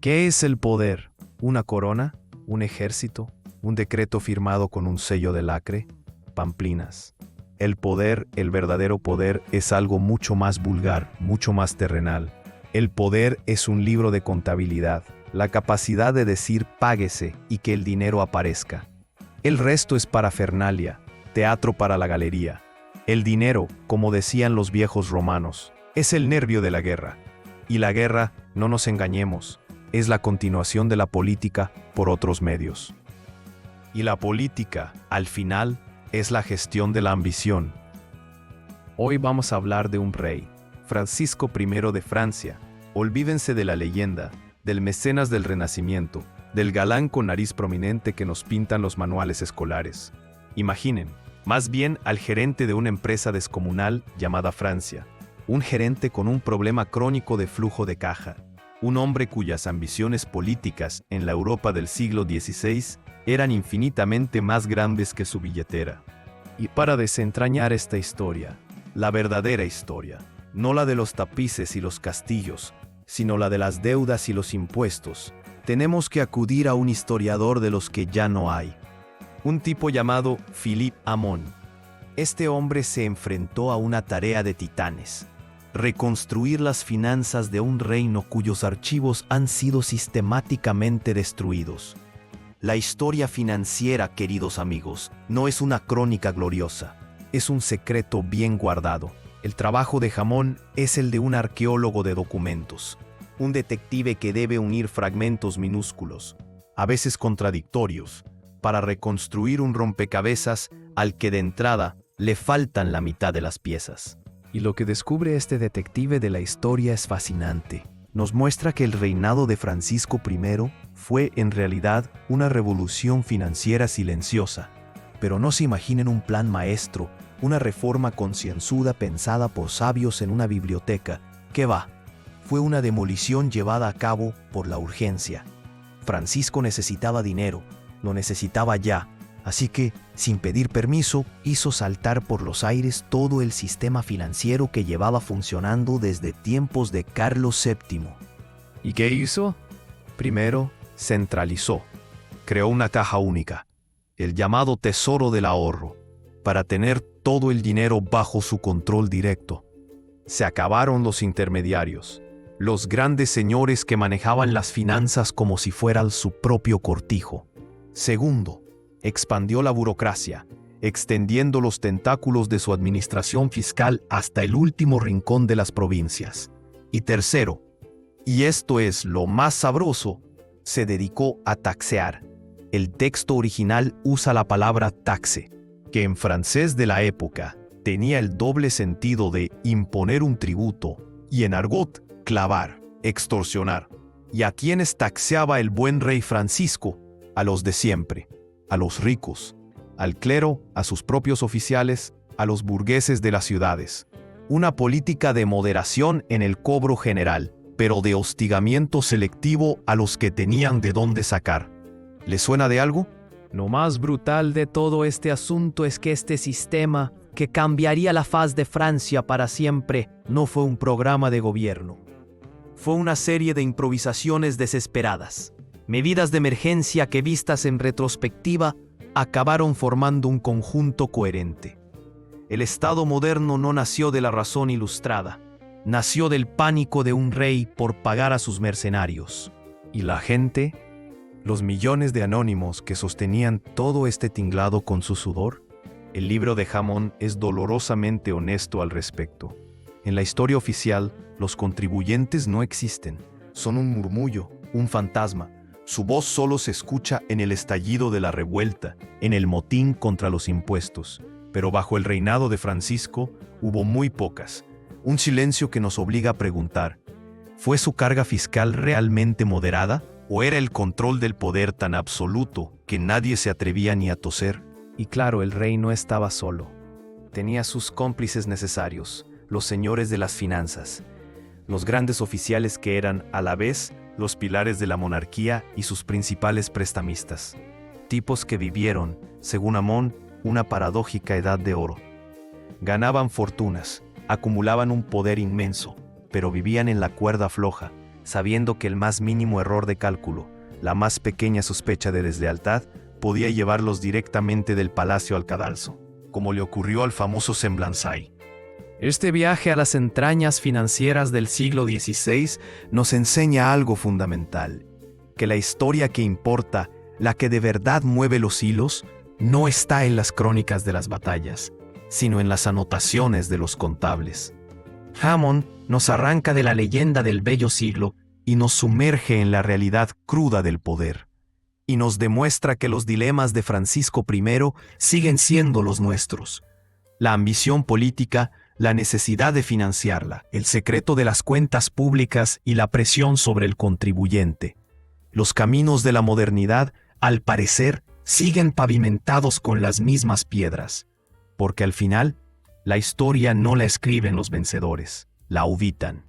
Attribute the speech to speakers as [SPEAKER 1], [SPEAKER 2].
[SPEAKER 1] ¿Qué es el poder? ¿Una corona? ¿Un ejército? ¿Un decreto firmado con un sello de lacre? Pamplinas. El poder, el verdadero poder, es algo mucho más vulgar, mucho más terrenal. El poder es un libro de contabilidad, la capacidad de decir páguese y que el dinero aparezca. El resto es parafernalia, teatro para la galería. El dinero, como decían los viejos romanos, es el nervio de la guerra. Y la guerra, no nos engañemos, es la continuación de la política por otros medios. Y la política, al final, es la gestión de la ambición. Hoy vamos a hablar de un rey, Francisco I de Francia. Olvídense de la leyenda, del mecenas del Renacimiento, del galán con nariz prominente que nos pintan los manuales escolares. Imaginen, más bien al gerente de una empresa descomunal llamada Francia, un gerente con un problema crónico de flujo de caja, un hombre cuyas ambiciones políticas en la Europa del siglo XVI eran infinitamente más grandes que su billetera. Y para desentrañar esta historia, la verdadera historia, no la de los tapices y los castillos, sino la de las deudas y los impuestos, tenemos que acudir a un historiador de los que ya no hay. Un tipo llamado Philippe Hamon. Este hombre se enfrentó a una tarea de titanes: reconstruir las finanzas de un reino cuyos archivos han sido sistemáticamente destruidos. La historia financiera, queridos amigos, no es una crónica gloriosa, es un secreto bien guardado. El trabajo de Hamon es el de un arqueólogo de documentos, un detective que debe unir fragmentos minúsculos, a veces contradictorios, para reconstruir un rompecabezas al que de entrada le faltan la mitad de las piezas. Y lo que descubre este detective de la historia es fascinante. Nos muestra que el reinado de Francisco I fue en realidad una revolución financiera silenciosa. Pero no se imaginen un plan maestro, una reforma concienzuda pensada por sabios en una biblioteca. ¿Qué va? Fue una demolición llevada a cabo por la urgencia. Francisco necesitaba dinero, lo necesitaba ya. Así que, sin pedir permiso, hizo saltar por los aires todo el sistema financiero que llevaba funcionando desde tiempos de Carlos VII. ¿Y qué hizo? Primero, centralizó. Creó una caja única, el llamado Tesoro del Ahorro, para tener todo el dinero bajo su control directo. Se acabaron los intermediarios, los grandes señores que manejaban las finanzas como si fueran su propio cortijo. Segundo, expandió la burocracia, extendiendo los tentáculos de su administración fiscal hasta el último rincón de las provincias. Y tercero, y esto es lo más sabroso, se dedicó a taxear. El texto original usa la palabra taxe, que en francés de la época tenía el doble sentido de imponer un tributo y en argot, clavar, extorsionar. ¿Y a quiénes taxeaba el buen rey Francisco? A los de siempre. A los ricos, al clero, a sus propios oficiales, a los burgueses de las ciudades. Una política de moderación en el cobro general, pero de hostigamiento selectivo a los que tenían de dónde sacar. ¿Les suena de algo?
[SPEAKER 2] Lo más brutal de todo este asunto es que este sistema, que cambiaría la faz de Francia para siempre, no fue un programa de gobierno. Fue una serie de improvisaciones desesperadas. Medidas de emergencia que, vistas en retrospectiva, acabaron formando un conjunto coherente. El Estado moderno no nació de la razón ilustrada, nació del pánico de un rey por pagar a sus mercenarios.
[SPEAKER 1] ¿Y la gente? ¿Los millones de anónimos que sostenían todo este tinglado con su sudor? El libro de Hamon es dolorosamente honesto al respecto. En la historia oficial, los contribuyentes no existen. Son un murmullo, un fantasma. Su voz solo se escucha en el estallido de la revuelta, en el motín contra los impuestos. Pero bajo el reinado de Francisco hubo muy pocas. Un silencio que nos obliga a preguntar: ¿fue su carga fiscal realmente moderada? ¿O era el control del poder tan absoluto que nadie se atrevía ni a toser?
[SPEAKER 2] Y claro, el rey no estaba solo. Tenía sus cómplices necesarios, los señores de las finanzas, los grandes oficiales que eran, a la vez, los pilares de la monarquía y sus principales prestamistas. Tipos que vivieron, según Hamon, una paradójica edad de oro. Ganaban fortunas, acumulaban un poder inmenso, pero vivían en la cuerda floja,
[SPEAKER 1] sabiendo que el más mínimo error de cálculo, la más pequeña sospecha de deslealtad, podía llevarlos directamente del palacio al cadalso, como le ocurrió al famoso Semblanzay.
[SPEAKER 2] Este viaje a las entrañas financieras del siglo XVI
[SPEAKER 1] Nos enseña algo fundamental, que la historia que importa, la que de verdad mueve los hilos, no está en las crónicas de las batallas, sino en las anotaciones de los contables.
[SPEAKER 2] Hammond nos arranca de la leyenda del bello siglo
[SPEAKER 1] Y nos sumerge en la realidad cruda del poder, y nos demuestra que los dilemas de Francisco I
[SPEAKER 2] siguen siendo los nuestros.
[SPEAKER 1] la ambición política, la necesidad de financiarla,
[SPEAKER 2] El secreto de las cuentas públicas y la presión sobre el contribuyente.
[SPEAKER 1] los caminos de la modernidad,
[SPEAKER 2] Al parecer, siguen pavimentados con las mismas piedras.
[SPEAKER 1] porque al final, la historia no la escriben los vencedores, la auditan.